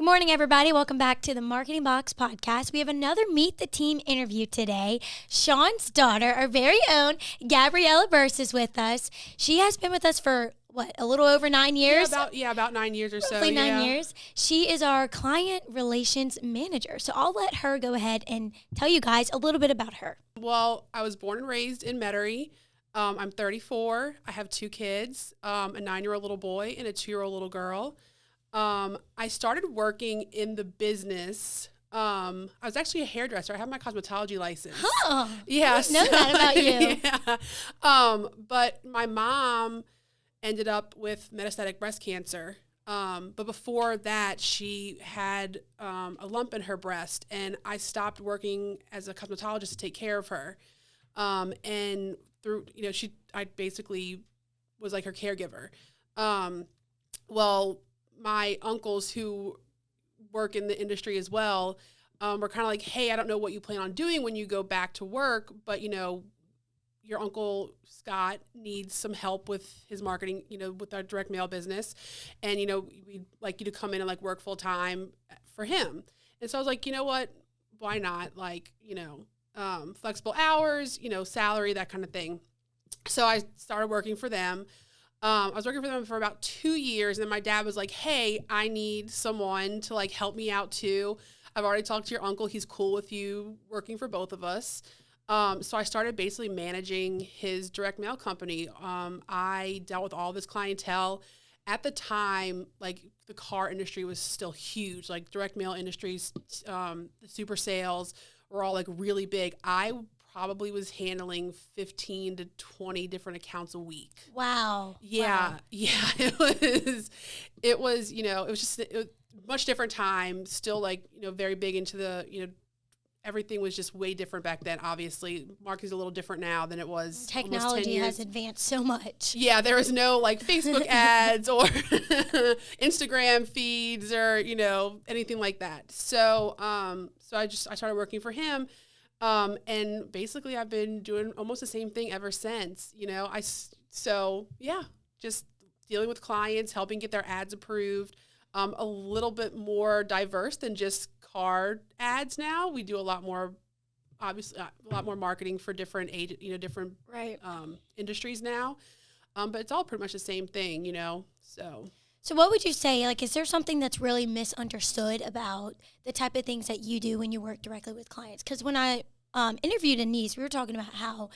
Good morning, everybody. Welcome back to the Marketing Box podcast. We have another Meet the Team interview today. Sean's daughter, our very own Gabriella Burse, is with us. She has been with us for, a little over 9 years? About 9 years or so. Roughly 9 years. She is our client relations manager. So I'll let her go ahead and tell you guys a little bit about her. Well, I was born and raised in Metairie. I'm 34. I have 2 kids, a 9-year-old little boy and a 2-year-old little girl. I started working in the business. I was actually a hairdresser. I have my cosmetology license. Huh. Yeah. I didn't know that about you. Yeah. But my mom ended up with metastatic breast cancer. But before that, she had a lump in her breast, and I stopped working as a cosmetologist to take care of her. And through, I basically was like her caregiver. Well, my uncles who work in the industry as well were kind of like, hey, I don't know what you plan on doing when you go back to work, but, your uncle Scott needs some help with his marketing, with our direct mail business. And, we'd like you to come in and work full time for him. And so I was like, you know what, why not? Flexible hours, salary, that kind of thing. So I started working for them. I was working for them for about 2 years, and then my dad was like, hey, I need someone to help me out too. I've already talked to your uncle. He's cool with you working for both of us. So I started basically managing his direct mail company. I dealt with all this clientele. At the time, the car industry was still huge. Direct mail industries, the super sales were all really big. I probably was handling 15 to 20 different accounts a week. Wow. Yeah. Wow. Yeah. It was just a much different time. Still very big into the, everything was just way different back then. Obviously, marketing's a little different now than it was. Technology has advanced so much. Yeah, there was no Facebook ads or Instagram feeds or anything like that. So I started working for him, and basically I've been doing almost the same thing ever since. Just dealing with clients, helping get their ads approved. A little bit more diverse than just car ads now. We do a lot more, obviously, a lot more marketing for different different industries now. But it's all pretty much the same thing, So what would you say, is there something that's really misunderstood about the type of things that you do when you work directly with clients? Because when I interviewed Anise, we were talking about how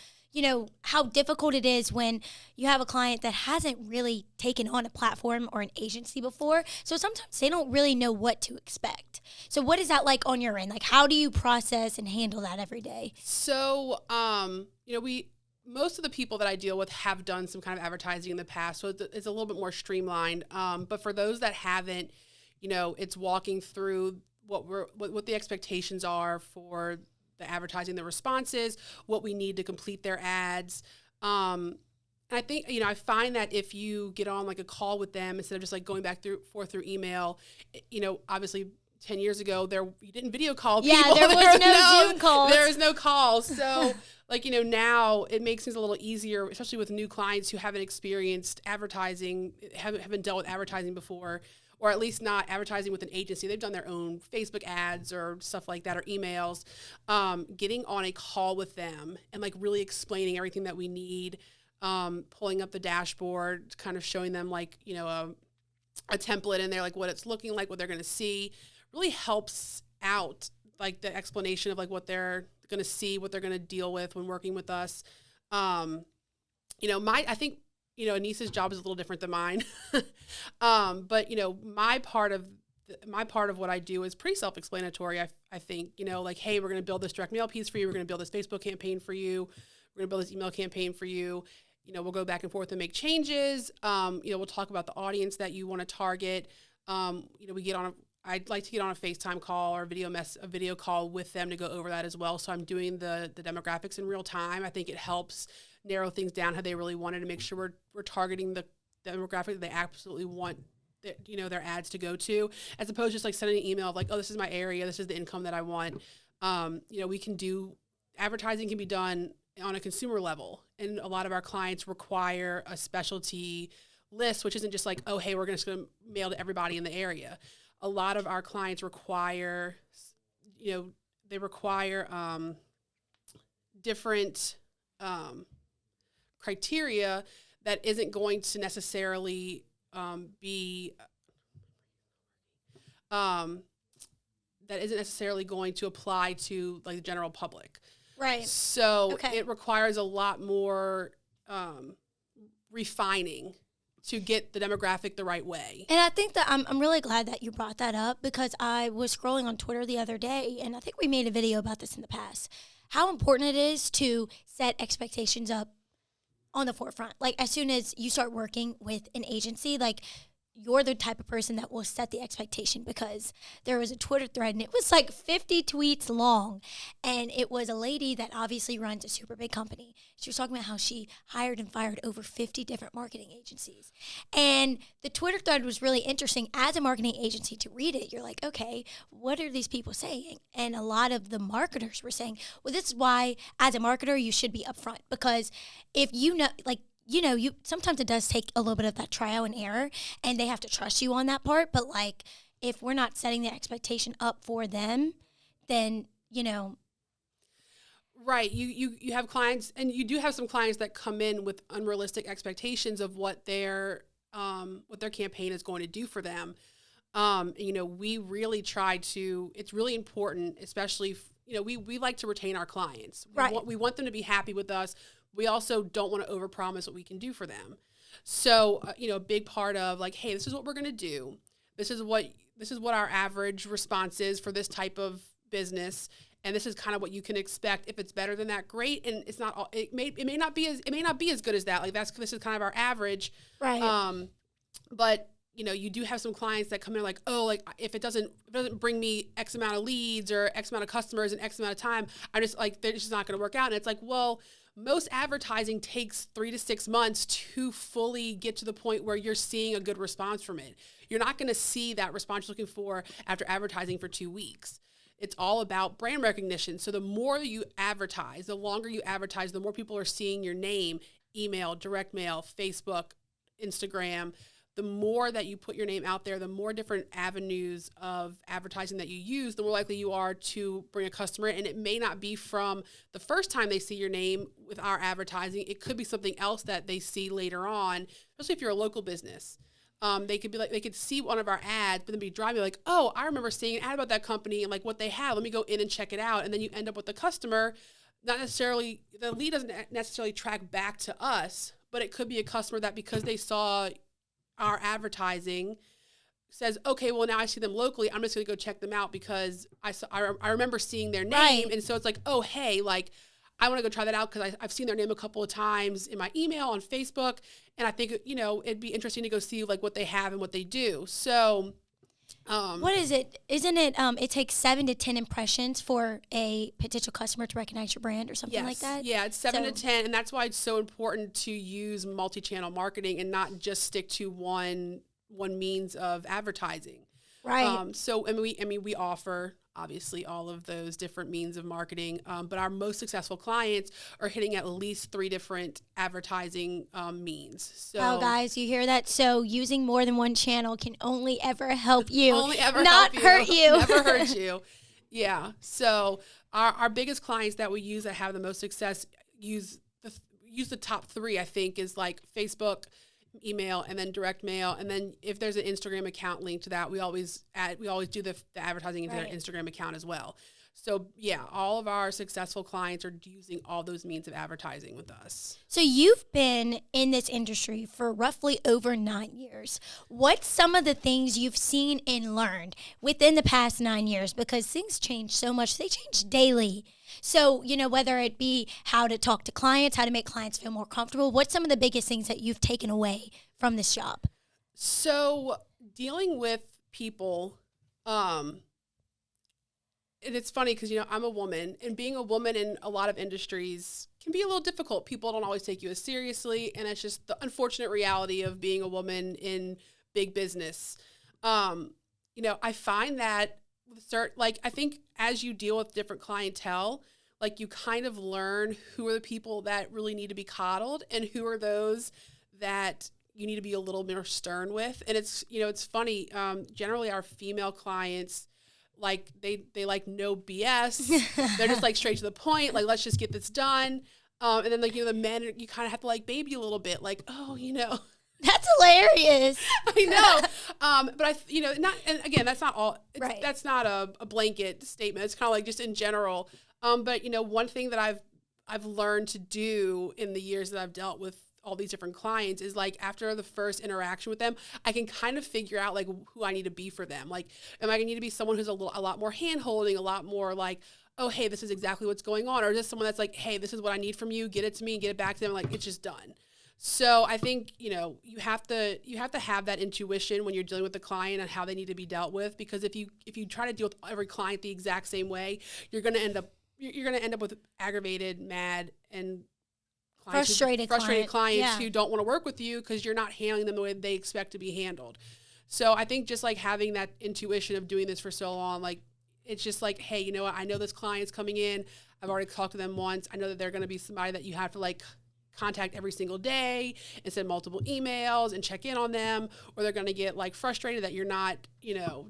difficult it is when you have a client that hasn't really taken on a platform or an agency before. So sometimes they don't really know what to expect. So what is that like on your end? How do you process and handle that every day? So, most of the people that I deal with have done some kind of advertising in the past, so it's a little bit more streamlined. But for those that haven't, it's walking through what the expectations are for the advertising, the responses, what we need to complete their ads. And I think, I find that if you get on a call with them instead of just going back forth through email, obviously 10 years ago you didn't video call people. Yeah, there was no Zoom calls. There was no calls. So now it makes things a little easier, especially with new clients who haven't experienced advertising, haven't dealt with advertising before, or at least not advertising with an agency. They've done their own Facebook ads or stuff like that, or emails. Getting on a call with them and really explaining everything that we need, pulling up the dashboard, kind of showing them a template in there, what it's looking like, what they're going to see, really helps out the explanation of what they're going to see, what they're going to deal with when working with us. I think Anisa's job is a little different than mine. But my part of what I do is pretty self-explanatory. I think, hey, we're going to build this direct mail piece for you. We're going to build this Facebook campaign for you. We're going to build this email campaign for you. We'll go back and forth and make changes. We'll talk about the audience that you want to target. I'd like to get on a FaceTime call or a video call with them to go over that as well. So I'm doing the demographics in real time. I think it helps narrow things down how they really wanted to make sure we're targeting the demographic that they absolutely want their ads to go to, as opposed to just sending an email of oh, this is my area, this is the income that I want. We can do advertising can be done on a consumer level, and a lot of our clients require a specialty list, which isn't just oh, hey, we're just going to mail to everybody in the area. a lot of our clients require, they require different criteria that isn't going to necessarily be that isn't necessarily going to apply to like the general public. Right. So it requires a lot more refining to get the demographic the right way. And I think that I'm really glad that you brought that up, because I was scrolling on Twitter the other day, and I think we made a video about this in the past, how important it is to set expectations up on the forefront. Like, as soon as you start working with an agency, like, you're the type of person that will set the expectation, because there was a Twitter thread and it was like 50 tweets long. And it was a lady that obviously runs a super big company. She was talking about how she hired and fired over 50 different marketing agencies. And the Twitter thread was really interesting as a marketing agency to read it. You're like, okay, what are these people saying? And a lot of the marketers were saying, well, this is why as a marketer, you should be upfront, because if you know, like, you sometimes it does take a little bit of that trial and error, and they have to trust you on that part. But like, if we're not setting the expectation up for them, then right. You have clients, and you do have some clients that come in with unrealistic expectations of what their campaign is going to do for them. We really try to. It's really important, especially we like to retain our clients. Right. We want them to be happy with us. We also don't want to overpromise what we can do for them. So, a big part of like, hey, this is what we're going to do. This is what our average response is for this type of business. And this is kind of what you can expect. If it's better than that, great. And it's not, it may not be as good as that. Like this is kind of our average. right. But you do have some clients that come in like, oh, like if it doesn't bring me X amount of leads or X amount of customers in X amount of time, I'm just like, they're just not going to work out. And it's like, well, most advertising takes 3 to 6 months to fully get to the point where you're seeing a good response from it. You're not going to see that response you're looking for after advertising for 2 weeks. It's all about brand recognition. So the more you advertise, the longer you advertise, the more people are seeing your name, email, direct mail, Facebook, Instagram. The more that you put your name out there, the more different avenues of advertising that you use, the more likely you are to bring a customer in. And it may not be from the first time they see your name with our advertising. It could be something else that they see later on, especially if you're a local business. They could see one of our ads, but then be driving like, oh, I remember seeing an ad about that company and like what they have. Let me go in and check it out. And then you end up with the customer. Not necessarily, the lead doesn't necessarily track back to us, but it could be a customer that because they saw our advertising says, okay, well now I see them locally, I'm just going to go check them out because I remember seeing their name. Right. And so it's like, oh, hey, like I want to go try that out because I've seen their name a couple of times in my email on Facebook. And I think, it'd be interesting to go see like what they have and what they do. So what is it? Isn't it, it takes 7 to 10 impressions for a potential customer to recognize your brand or something like that? Yeah, it's 7 to 10. And that's why it's so important to use multi-channel marketing and not just stick to one means of advertising. Right. So, we offer obviously all of those different means of marketing, but our most successful clients are hitting at least 3 different advertising means. So, well, guys, you hear that? So using more than one channel can only ever help you, only ever not help you, hurt you. Never hurt you. Yeah. So our biggest clients that we use that have the most success use the top 3. I think is like Facebook, email, and then direct mail. And then if there's an Instagram account linked to that, we always do the advertising into their Instagram account as well. So yeah, all of our successful clients are using all those means of advertising with us. So you've been in this industry for roughly over 9 years. What's some of the things you've seen and learned within the past 9 years? Because things change so much. They change daily. So, whether it be how to talk to clients, how to make clients feel more comfortable, what's some of the biggest things that you've taken away from this job? So dealing with people, and it's funny because, I'm a woman, and being a woman in a lot of industries can be a little difficult. People don't always take you as seriously, and it's just the unfortunate reality of being a woman in big business. I find that I think as you deal with different clientele, like you kind of learn who are the people that really need to be coddled and who are those that, you need to be a little more stern with. And it's, it's funny. Generally our female clients, like they like no BS. They're just like straight to the point. Like, let's just get this done. And then like, the men, you kind of have to like baby a little bit, like, oh, That's hilarious. I know. But not, and again, that's not all, Right. That's not a blanket statement. It's kind of like just in general. But one thing that I've learned to do in the years that I've dealt with all these different clients is like after the first interaction with them, I can kind of figure out like who I need to be for them. Like, am I going to need to be someone who's a lot more hand holding, a lot more like, oh, hey, this is exactly what's going on. Or is this someone that's like, hey, this is what I need from you. Get it to me, get it back to them. Like, it's just done. So I think, you have to have that intuition when you're dealing with the client and how they need to be dealt with, because if you try to deal with every client the exact same way, you're going to end up with aggravated, mad, and frustrated clients who don't want to work with you because you're not handling them the way they expect to be handled. So I think just like having that intuition of doing this for so long, like it's just like, hey, you know what? I know this client's coming in. I've already talked to them once. I know that they're going to be somebody that you have to like contact every single day and send multiple emails and check in on them, or they're going to get like frustrated that you're not,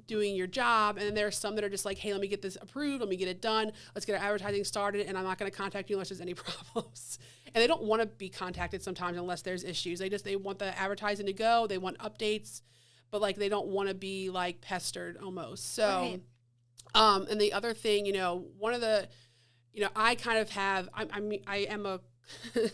doing your job. And then there's some that are just like, hey, let me get this approved. Let me get it done. Let's get our advertising started. And I'm not going to contact you unless there's any problems. And they don't want to be contacted sometimes unless there's issues. They want the advertising to go. They want updates, but like, they don't want to be like pestered almost. So, right. And the other thing, one of the, I kind of have, I am a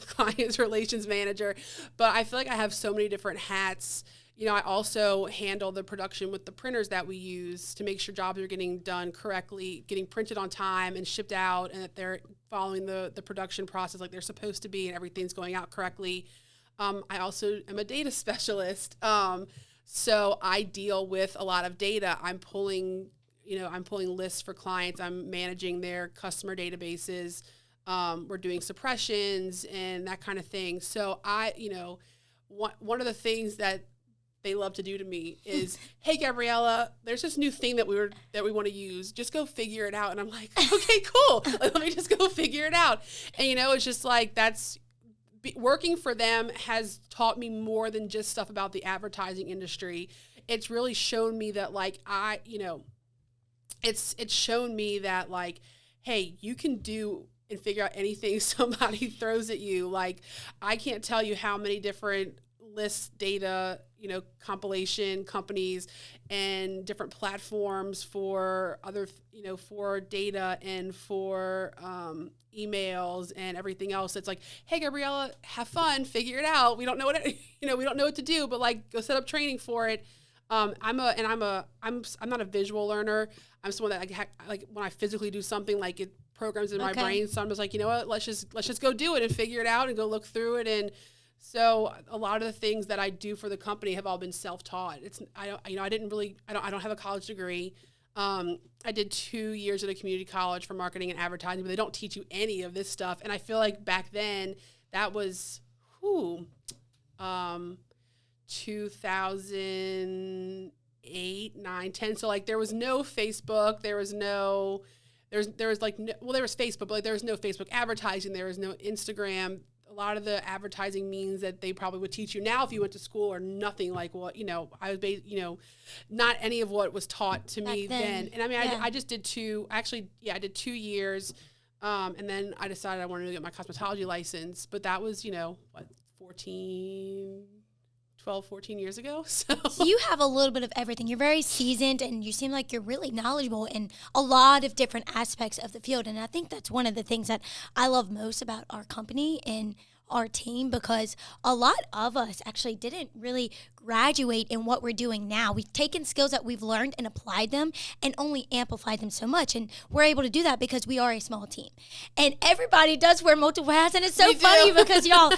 client relations manager, but I feel like I have so many different hats. I also handle the production with the printers that we use to make sure jobs are getting done correctly, getting printed on time and shipped out, and that they're following the production process like they're supposed to be, and everything's going out correctly. I also am a data specialist. So I deal with a lot of data. I'm pulling lists for clients. I'm managing their customer databases. We're doing suppressions and that kind of thing. So one of the things that they love to do to me is, hey, Gabriella, there's this new thing that we want to use. Just go figure it out. And I'm like, okay, cool. Like, let me just go figure it out. And, it's just like, working for them has taught me more than just stuff about the advertising industry. It's really shown me that like, it's shown me that like, hey, you can do and figure out anything somebody throws at you. Like, I can't tell you how many different lists, data, compilation companies and different platforms for other, for data and for emails and everything else. It's like, hey, Gabriella, have fun, figure it out. We don't know what we don't know what to do, but like, go set up training for it. I'm not a visual learner. I'm someone that like when I physically do something, like it programs in my brain. So I'm just like, you know what, let's just go do it and figure it out and go look through it. And so a lot of the things that I do for the company have all been self-taught. I don't have a college degree. I did 2 years at a community college for marketing and advertising, but they don't teach you any of this stuff. And I feel like back then that was 2008, 9, 10. So like there was no Facebook, there was Facebook, but like there was no Facebook advertising, there was no Instagram. A lot of the advertising means that they probably would teach you now if you went to school, or nothing like what, I was not any of what was taught to me then. And I mean, yeah. I just did I did 2 years. And then I decided I wanted to get my cosmetology license, but that was, 12, 14 years ago. So you have a little bit of everything. You're very seasoned, and you seem like you're really knowledgeable in a lot of different aspects of the field. And I think that's one of the things that I love most about our company and our team, because a lot of us actually didn't really graduate in what we're doing now. We've taken skills that we've learned and applied them and only amplified them so much. And we're able to do that because we are a small team. And everybody does wear multiple hats. And it's so funny because y'all,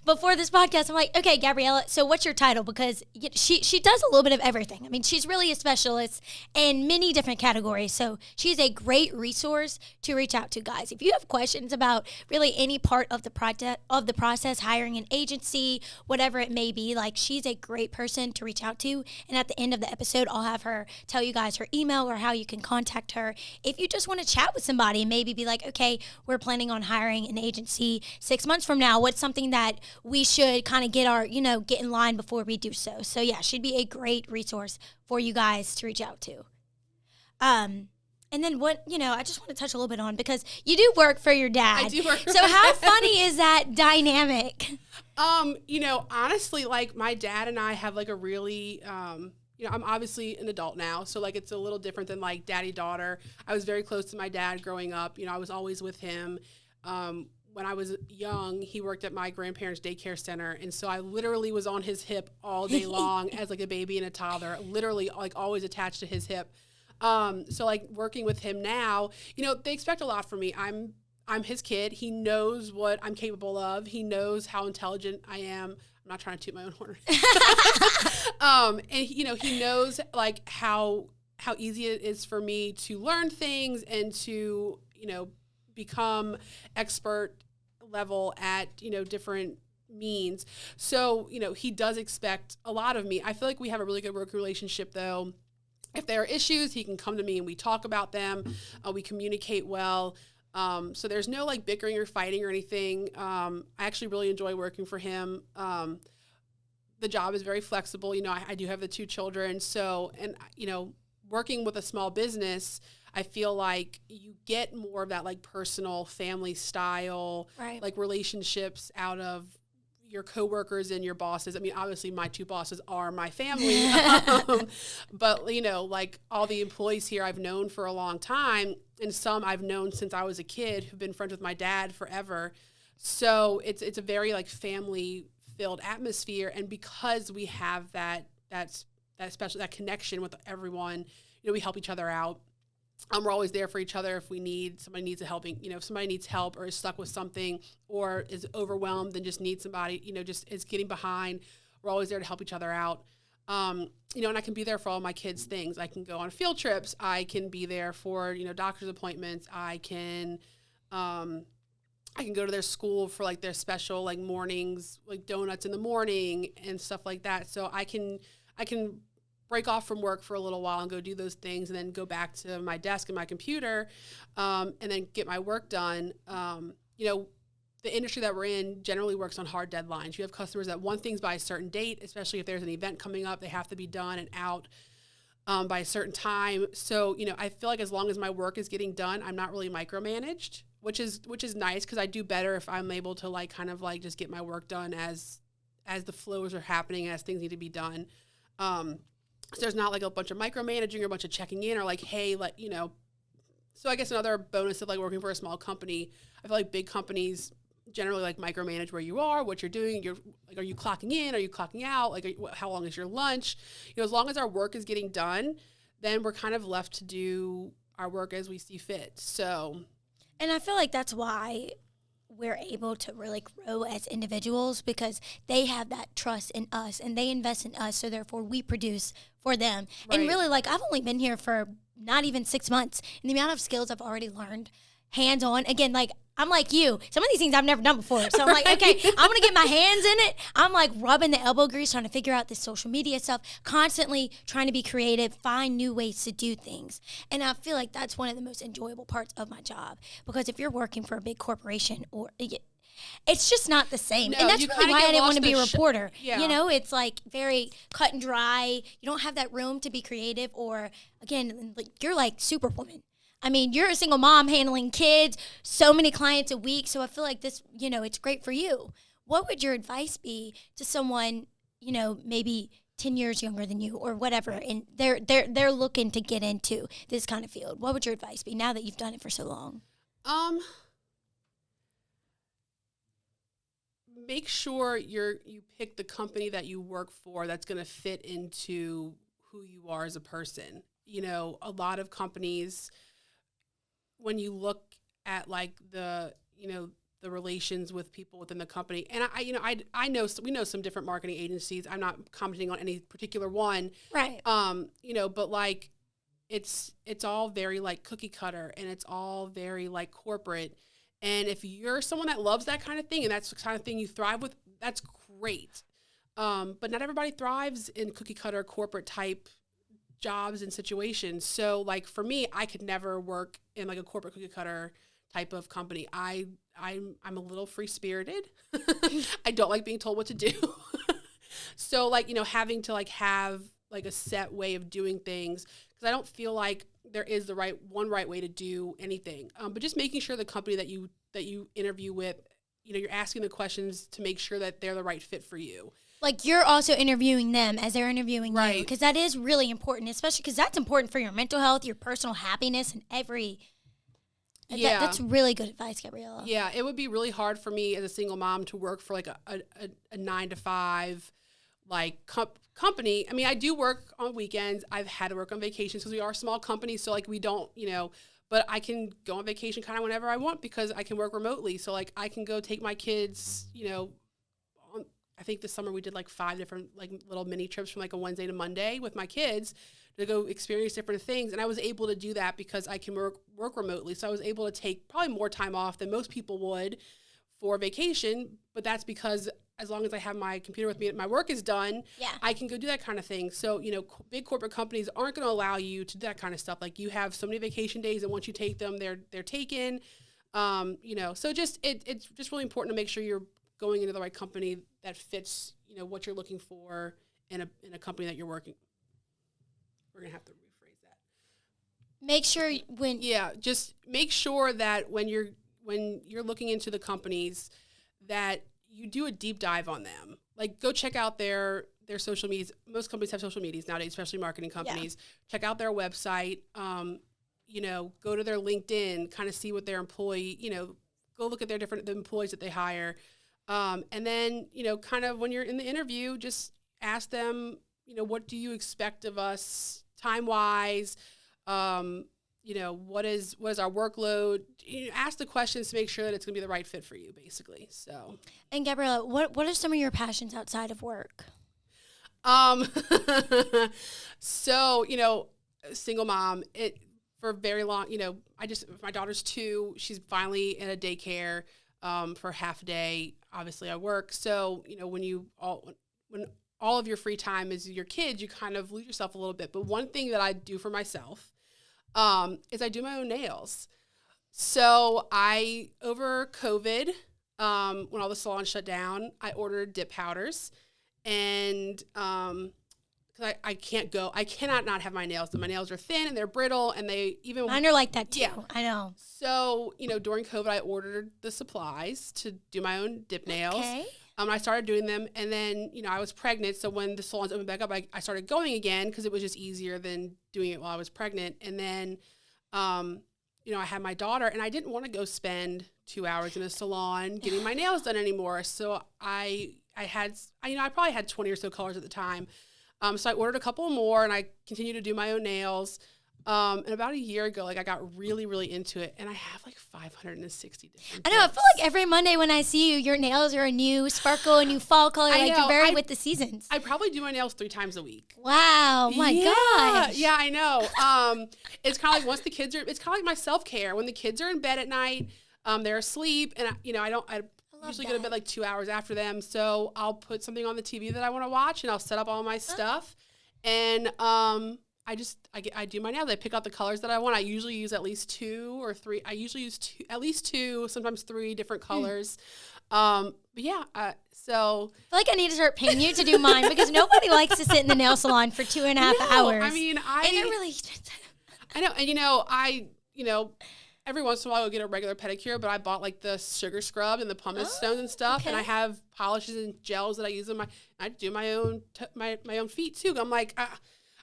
before this podcast, I'm like, okay, Gabriella, so what's your title? Because she does a little bit of everything. I mean, she's really a specialist in many different categories. So she's a great resource to reach out to, guys. If you have questions about really any part of the process, hiring an agency, whatever it may be, like, she's a great person to reach out to. And at the end of the episode, I'll have her tell you guys her email or how you can contact her if you just want to chat with somebody and maybe be like, okay, we're planning on hiring an agency 6 months from now. What's something that we should kind of get in line before we do so? So yeah, she'd be a great resource for you guys to reach out to. And then I just want to touch a little bit on, because you do work for your dad. I do work for So my how dad. funny is that dynamic? Honestly, like my dad and I have like a really, I'm obviously an adult now, so like it's a little different than like daddy daughter. I was very close to my dad growing up. I was always with him. When I was young, he worked at my grandparents' daycare center, and so I literally was on his hip all day long as like a baby and a toddler, literally like always attached to his hip. So like working with him now, they expect a lot from me. I'm his kid. He knows what I'm capable of. He knows how intelligent I am. I'm not trying to toot my own horn. And he knows like how easy it is for me to learn things and to, become expert level at, different means. So, he does expect a lot of me. I feel like we have a really good working relationship though. If there are issues, he can come to me and we talk about them. We communicate well. So there's no like bickering or fighting or anything. I actually really enjoy working for him. The job is very flexible. I do have the 2 children. So, and, working with a small business, I feel like you get more of that like personal family style, Right. like relationships out of your coworkers and your bosses. I mean, obviously my 2 bosses are my family, but like all the employees here I've known for a long time, and some I've known since I was a kid who've been friends with my dad forever. So it's a very like family filled atmosphere. And because we have that special, that connection with everyone, we help each other out. We're always there for each other if somebody needs if somebody needs help or is stuck with something or is overwhelmed and just needs somebody, just is getting behind. We're always there to help each other out. And I can be there for all my kids' things. I can go on field trips. I can be there for, doctor's appointments. I can go to their school for like their special like mornings, like donuts in the morning and stuff like that. So I can break off from work for a little while and go do those things and then go back to my desk and my computer and then get my work done. The industry that we're in generally works on hard deadlines. You have customers that want things by a certain date, especially if there's an event coming up, they have to be done and out by a certain time. So, I feel like as long as my work is getting done, I'm not really micromanaged, which is nice because I do better if I'm able to like kind of like just get my work done as the flows are happening, as things need to be done. So there's not like a bunch of micromanaging or a bunch of checking in or like, hey, so I guess another bonus of like working for a small company, I feel like big companies generally like micromanage where you are, what you're doing. You're like, are you clocking in? Are you clocking out? Like, how long is your lunch? As long as our work is getting done, then we're kind of left to do our work as we see fit. So, And I feel like that's why we're able to really grow as individuals, because they have that trust in us and they invest in us. So therefore we produce for them. Right. And really, like, I've only been here for not even 6 months, and the amount of skills I've already learned hands on, again, like, I'm like you. Some of these things I've never done before. So I'm like, okay, I'm going to get my hands in it. I'm like rubbing the elbow grease, trying to figure out this social media stuff, constantly trying to be creative, find new ways to do things. And I feel like that's one of the most enjoyable parts of my job, because if you're working for a big corporation, or it's just not the same. No, and that's you really kinda why get I didn't want lost to be in a the reporter. Yeah. It's like very cut and dry. You don't have that room to be creative, or again, like, you're like Superwoman. I mean, you're a single mom handling kids, so many clients a week. So I feel like this, it's great for you. What would your advice be to someone, maybe 10 years younger than you or whatever, and they're looking to get into this kind of field? What would your advice be now that you've done it for so long? Make sure you pick the company that you work for that's going to fit into who you are as a person. A lot of companies, when you look at like the relations with people within the company, and I know we know some different marketing agencies. I'm not commenting on any particular one, Right. But like it's all very like cookie cutter, and it's all very like corporate. And if you're someone that loves that kind of thing and that's the kind of thing you thrive with, that's great. But not everybody thrives in cookie cutter corporate type jobs and situations. So like for me, I could never work in like a corporate cookie cutter type of company. I'm a little free spirited. I don't like being told what to do. So like, having to like have like a set way of doing things, because I don't feel like there is the right way to do anything. But just making sure the company that you interview with, you're asking the questions to make sure that they're the right fit for you. Like you're also interviewing them as they're interviewing right. you, because that is really important, especially because that's important for your mental health, your personal happiness, and every. Yeah, that's really good advice, Gabriella. Yeah, it would be really hard for me as a single mom to work for like a 9 to 5 like company. I mean, I do work on weekends. I've had to work on vacations because we are a small company, so like we don't, but I can go on vacation kind of whenever I want because I can work remotely. So like I can go take my kids, I think this summer we did like 5 different like little mini trips from like a Wednesday to Monday with my kids to go experience different things. And I was able to do that because I can work remotely. So I was able to take probably more time off than most people would for vacation. But that's because as long as I have my computer with me and my work is done, I can go do that kind of thing. So, big corporate companies aren't going to allow you to do that kind of stuff. Like you have so many vacation days and once you take them, they're taken. So it's just really important to make sure you're going into the right company that fits, what you're looking for in a company that you're working. We're going to have to rephrase that. Make sure just make sure that when you're looking into the companies that you do a deep dive on them. Like go check out their social medias. Most companies have social medias nowadays, especially marketing companies. Yeah. Check out their website. Go to their LinkedIn, kind of see what their employee, go look at the employees that they hire. And then, kind of when you're in the interview, just ask them, what do you expect of us time-wise? What is our workload? Ask the questions to make sure that it's going to be the right fit for you, basically. So. And Gabriella, what are some of your passions outside of work? So, single mom, for very long, my daughter's 2, she's finally in a daycare, for half a day. Obviously I work. So, when all of your free time is your kids, you kind of lose yourself a little bit. But one thing that I do for myself, is I do my own nails. So over COVID, when all the salons shut down, I ordered dip powders, and because I cannot not have my nails done. My nails are thin and they're brittle, and mine are like that too. Yeah. I know. So during COVID, I ordered the supplies to do my own dip nails. Okay. I started doing them, and then, I was pregnant. So when the salons opened back up, I started going again because it was just easier than doing it while I was pregnant. And then, I had my daughter, and I didn't want to go spend 2 hours in a salon getting my nails done anymore. So I probably had 20 or so colors at the time. So I ordered a couple more, and I continued to do my own nails. And about a year ago, I got really, really into it, and I have 560 different. I know. I feel like every Monday when I see you, your nails are a new sparkle, a new fall color. You're very with the seasons. I probably do my nails 3 times a week. Wow! My gosh! Yeah, I know. It's kind of like it's kind of like my self-care. When the kids are in bed at night, they're asleep, and I usually go to bed 2 hours after them. So I'll put something on the TV that I want to watch, and I'll set up all my stuff, and I do my nails. I pick out the colors that I want. I usually use at least 2 or 3. I usually use at least 2, sometimes 3 different colors. But yeah, so I feel like I need to start paying you to do mine because nobody likes to sit in the nail salon for 2.5 hours. I mean, and they're really expensive. I know, and every once in a while I'll get a regular pedicure, but I bought the sugar scrub and the pumice stones and stuff, and I have polishes and gels that I use I do my own my own feet too. I'm like,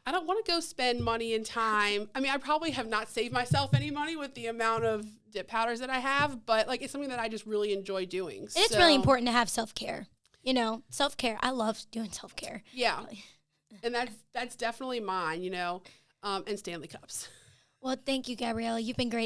I don't want to go spend money and time. I mean, I probably have not saved myself any money with the amount of dip powders that I have, but it's something that I just really enjoy doing. It's really important to have self-care. Self-care. I love doing self-care. Yeah. And that's definitely mine, and Stanley Cups. Well, thank you, Gabriella. You've been great.